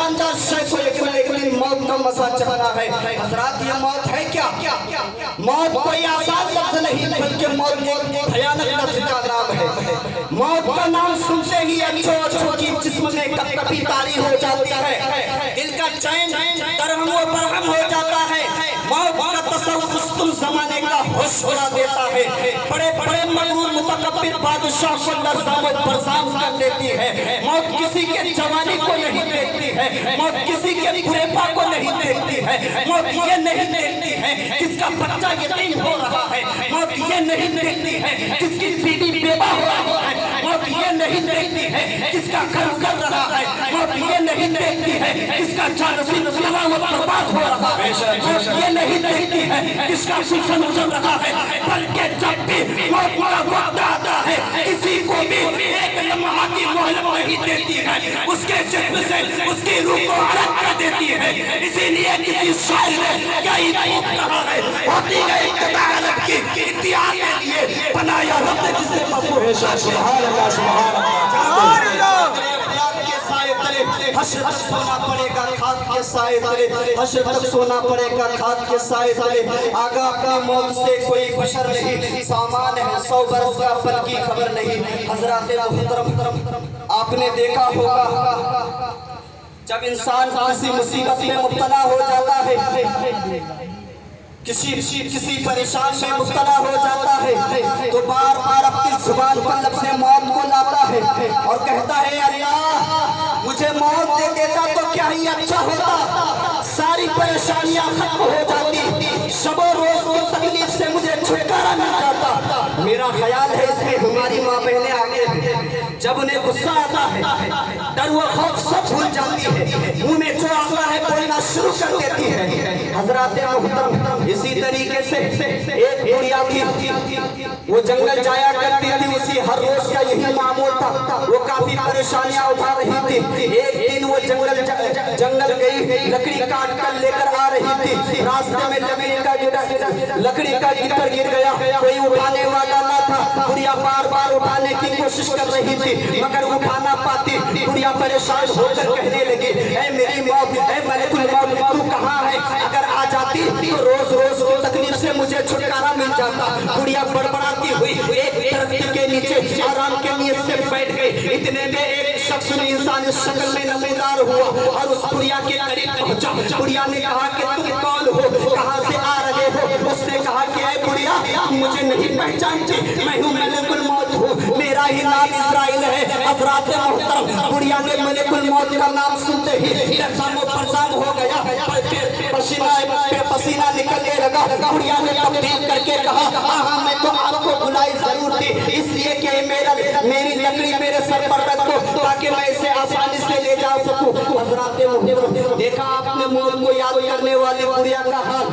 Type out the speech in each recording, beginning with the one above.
جاندار شے کو ایک نہ ایک دن موت کا مزہ چکھنا ہے۔ حضرات یہ موت ہے کیا؟ موت کوئی آسان لفظ نہیں بلکہ موت ایک بھیانک لفظ کا نام ہے۔ موت کا نام سنتے ہی اچھو کی جسم میں کپ کپی طاری ہو جاتی ہے، دل کا چین درہم و برہم ہو جاتا ہے۔ موت کا تصور مستم زمانے کا ہوش اڑا دیتا ہے، بڑے بڑے مغرور متکبر بادشاہ کو لرزاں و برزاں کر دیتی ہے۔ موت کسی کے جوانی کو نہیں دیکھتی ہے، موت کسی کے بڑھاپا کو نہیں دیکھتی ہے، موت یہ نہیں دیکھتی ہے کس کا بچہ یتیم ہو رہا ہے، موت یہ نہیں دیکھتی ہے کس کی بیوی بیوہ ہو رہا ہے، موت یہ نہیں دیکھتی ہے کس کا گھر اجڑ رہا ہے، موت یہ نہیں دیکھتی ہے کس کا جانشین تباہ و برباد ہو رہا ہے، موت یہ نہیں دیکھتی ہے کس کا گلشن اجڑ رہا ہے، بلکہ جب بھی موت کا وقت آتا ہے کسی کو بھی ایک لمحہ کی مہلت نہیں دیتی ہے، اس کے جسم سے اس کی روح کو الگ کر دیتی ہے۔ اسی لیے کسی شاعر نے کئی خوب کہا ہے، ہوتی ہے ابتدا غلط کی اتحاد کے لیے بنایا رب نے جسے مفہوم ہے۔ سبحان اللہ سبحان اللہ۔ حشر تک سونا پڑے گا خاک کے سائے تلے، حشر تک سونا پڑے گا خاک کے سائے تلے۔ آگاہ اپنی موت سے کوئی بشر نہیں، سامان ہے 100 برس کا پل کی خبر نہیں۔ حضرات محترم آپ نے دیکھا ہوگا جب انسان کسی مصیبت میں مبتلا ہو جاتا ہے، کسی پریشان میں مبتلا ہو جاتا ہے تو بار بار اپنی زبان پر لفظ موت کو لاتا ہے اور کہتا ہے اللہ مجھے موت دے دیتا تو کیا ہی اچھا ہوتا، ساری پریشانیاں ختم ہو جاتی، شب و روز کی تکلیف سے مجھے چھٹکارا مل جاتا۔ میرا خیال ہے اس میں ہماری ماں بہنیں آگے ہیں، جب انہیں غصہ آتا ہے ڈر و خوف سب بھول جاتی ہے، منہ میں جو آتا ہے بولنا شروع کر دیتی ہے۔ حضرات محترم اسی طریقے سے ایک بڑھیا تھی، وہ جنگل جایا کرتی تھی، اسی ہر روز کا یہی معمول تھا، وہ کافی پریشانیاں اٹھا رہی تھی۔ ایک دن وہ جنگل گئی، لکڑی کاٹ کر لے کر آ رہی تھی، راستے میں لکڑی کا گٹر گر گیا، کوئی اٹھانے والا نہ تھا، بڑھیا بار بار اٹھانے کی کوشش کر رہی تھی مگر اٹھا نہ پاتی، بڑھیا پریشان ہو کر کہنے لگی اے میری موت، اے ملک الموت تو کہاں ہے، اگر آ جاتی تو روز روز کی تکلیف سے مجھے چھٹکارا مل جاتا۔ بڑھیا بڑبڑاتی ہوئی ایک درخت کے نیچے آرام کے نیت سے بیٹھ گئی، اتنے میں ایک شخص نے انسانی شکل میں نمودار ہوا اور اس بڑھیا کے قریب پہنچا۔ بڑھیا نے کہا کہ تم کون ہو، کہاں سے آ رہے ہو؟ اس نے کہا کہ اے بڑھیا تم مجھے نہیں پہچانتی، میں ہوں ملک الموت ہوں، میرا ہی نام اسرائیل ہے۔ حضرات محترم بڑھیا نے ملک الموت کا نام سنتے ہی لرزاں و پرزاں ہو گیا، پسینہ نکلنے لگا۔ بڑھیا نے تبدیل کر کے کہا ہاں میں تو آپ کو بلائی ضرور تھی، اس لیے کہ میری لکڑی میرے سر پر رکھ دو تاکہ میں اسے آسانی سے لے جا سکوں۔ حضرات محترم دیکھا آپ نے موت کو یاد کرنے والی بڑھیا کا حال،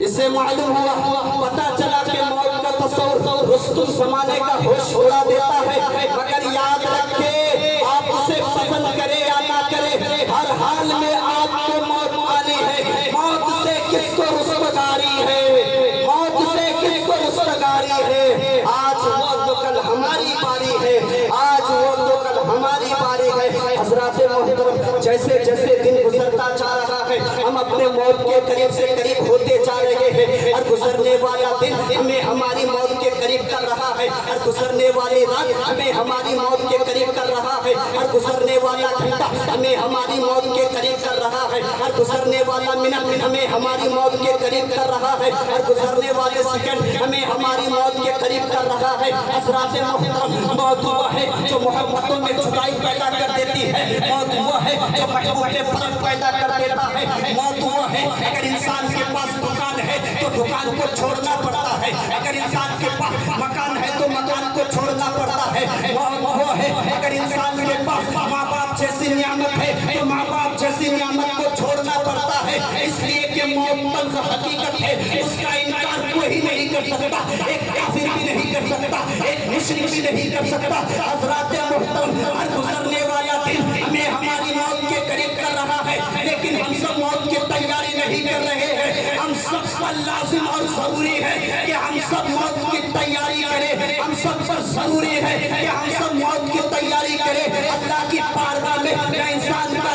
اسے معلوم ہوا، پتہ چلا کہ موت کا تصور رستم زمانے کا ہوش اڑا دیتا ہے، مگر یاد رکھے آپ اسے پسند کرے یا نہ کرے ہر حال میں آپ کو موت آنی ہے۔ موت سے کس کو رسوگاری ہے، موت سے کس کو رسوگاری ہے، آج وہ تو کل ہماری باری ہے، آج وہ تو کل ہماری باری ہے۔ حضرات محترم جیسے جیسے دن گزرتا جا رہا ہے ہم اپنے موت کے قریب سے قریب ہوتے جا رہے ہیں، اور گزرنے والا دن ہمیں ہماری موت کے قریب کر رہا ہے، اور گزرنے والی رات ہمیں ہماری موت کے قریب کر رہا ہے، اور گزرنے والا گھنٹہ ہمیں ہماری موت کے قریب کر رہا ہے، اور گزرنے والا منٹ ہمیں ہماری موت کے قریب کر رہا ہے، اور گزرنے والے سیکنڈ ہمیں ہماری موت کے قریب کر رہا ہے۔ حضرات محترم موت وہ ہے جو محبتوں میں جدائی پیدا کر دیتی ہے، موت وہ ہے جو محبوب میں فرق پیدا کر دیتا ہے، موت وہ ہے اگر انسان کے پاس دکان ہے تو دکان کو چھوڑنا پڑتا ہے، اگر انسان کے پاس مکان ہے تو مکان کو چھوڑنا پڑتا ہے، موت وہ ہے اگر انسان کے پاس ماں باپ جیسی نعمت ہے تو ماں باپ جیسی نعمت کو چھوڑنا پڑتا ہے، اس لیے کہ موت منظ حقیقت ہے، اس کا انکار کوئی نہیں کر سکتا، ایک کافر بھی نہیں کر سکتا، ایک مشرک بھی نہیں کر سکتا۔ حضرات محترم ہر گزرنے والا دن ہمیں ہماری موت کے قریب کر رہا ہے، لیکن ہم سب موت کی تیاری نہیں کر رہے ہیں، ہم سب پر لازم اور ضروری ہے کہ ہم سب موت کی تیاری کریں، ہم سب پر ضروری ہے کہ ہم سب موت کی تیاری کریں۔ اللہ کی بارگاہ میں انسان کا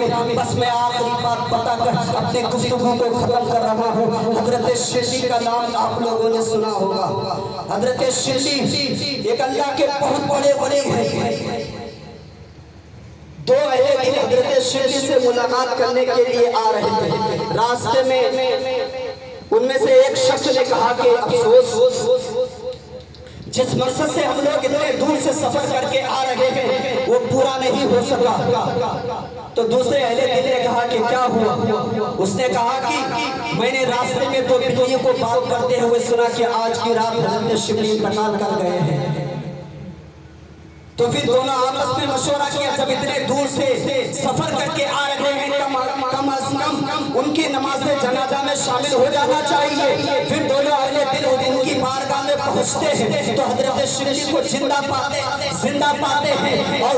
گرامی، بس میں آخری بات بتا کر اپنے گفتگو کو ختم کر رہا ہوں۔ حضرت شرلی کا نام آپ لوگوں نے سنا ہوگا۔ حضرت شرلی ایک اللہ کے بہت بڑے ولی ہیں۔ دو اہل دل حضرت شرلی سے ملاقات کرنے کے لیے آ رہے تھے۔ راستے میں ان میں سے ایک شخص نے کہا کہ افسوس، جس مقصد سے ہم لوگ اتنے دور سے سفر کر کے آ رہے ہیں وہ پورا نہیں ہو سکا۔ تو دوسرے اہل دل نے کہا کہ کیا ہوا؟ اس نے کہا کہ میں نے راستے میں دو بلیوں کو بات کرتے ہوئے سنا کہ آج کی رات حضرت شرلی انتقال کر گئے ہیں۔ تو پھر دونوں آپس میں مشورہ کیا، جب اتنے دور سے سفر کر کے آ رہے ہیں کم از کم ان کی نماز جنازہ میں شامل ہو جانا چاہیے۔ پھر دونوں اہل دل ان کی بارگاہ میں پہنچتے ہیں تو حضرت شرلی کو زندہ پاتے ہیں اور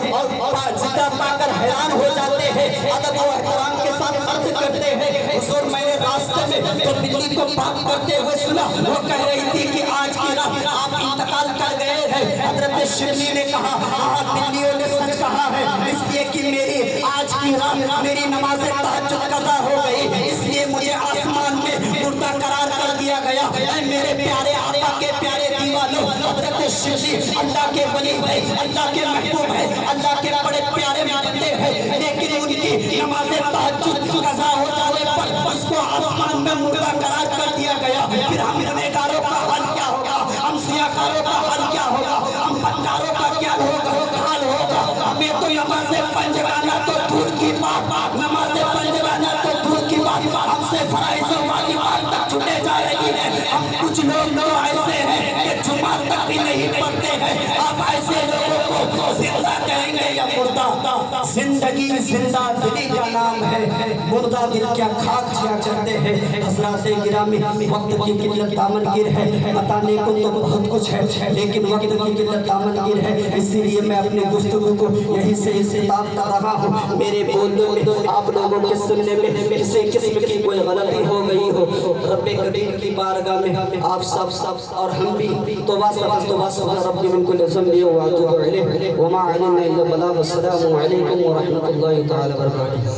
زندہ پا کر حیران ہو جاتے ہیں، ادب و احترام کے ساتھ عرض کرتے ہیں، حضور میں نے راستے میں تو بلی کو بات کرتے ہوئے سنا، وہ کہہ رہی تھی کہ آج کی رات آپ انتقال کر گئے ہیں۔ حضرت شرلی نے کہا بلیوں نے سچ کہا ہے، اس لیے کہ میری آج کی رات میری نماز تہجد قضا ہو گئی، اس لیے مجھے آسمان میں مردہ قرار کر دیا گیا۔ اے میرے پیارے آقا کے پیارے دیوانوں، حضرت شرلی اللہ کے ولی ہے، اللہ کے محبوب ہے، اللہ کے بڑے پیارے بندے ہیں، لیکن ان کی نماز تہجد قضا ہو جانے پر اس کو آسمان میں مردہ قرار کر دیا گیا۔ پھر ہم گنہگاروں کا حال کیا ہوگا؟ ہم سیاہکاروں کا حال کیا ہوگا؟ ہم بدکاروں کا کیا ہوگا؟ حال ہوگا؟ ہمیں تو نماز پنجگانہ تو دور کی بات، نماز پنجگانہ تو دور کی بات، ہم سے فرائض و واجبات تک چھٹے جا رہی ہیں۔ ہم کچھ لوگ تو ایسے ہیں کہ جمعہ تک بھی نہیں پڑھتے ہیں۔ آپ ایسے لوگوں کو زندہ کہیں گے یا مردہ؟ زندگی زندہ دلی کا نام ہے، مردہ دل کیا کھاک جیا کرتے ہیں۔ حضرات گرامی، وقت کی قلت دامن گیر ہے، بتانے کو تو بہت کچھ ہے لیکن وقت کی قلت دامن گیر ہے، اسی لیے میں اپنے گفتگو کو یہیں سے اختتام کر رہا ہوں۔ میرے بولنے میں، آپ لوگوں کے سننے میں کسی قسم کی کوئی غلطی ہو گئی ہو، رب کریم کی بارگاہ میں آپ سب اور ہم بھی توبہ ربی من کل ذنب واتوب الیہ وما علینا الا البلاغ۔ السلام علیکم ورحمۃ اللہ تعالی وبرکاتہ۔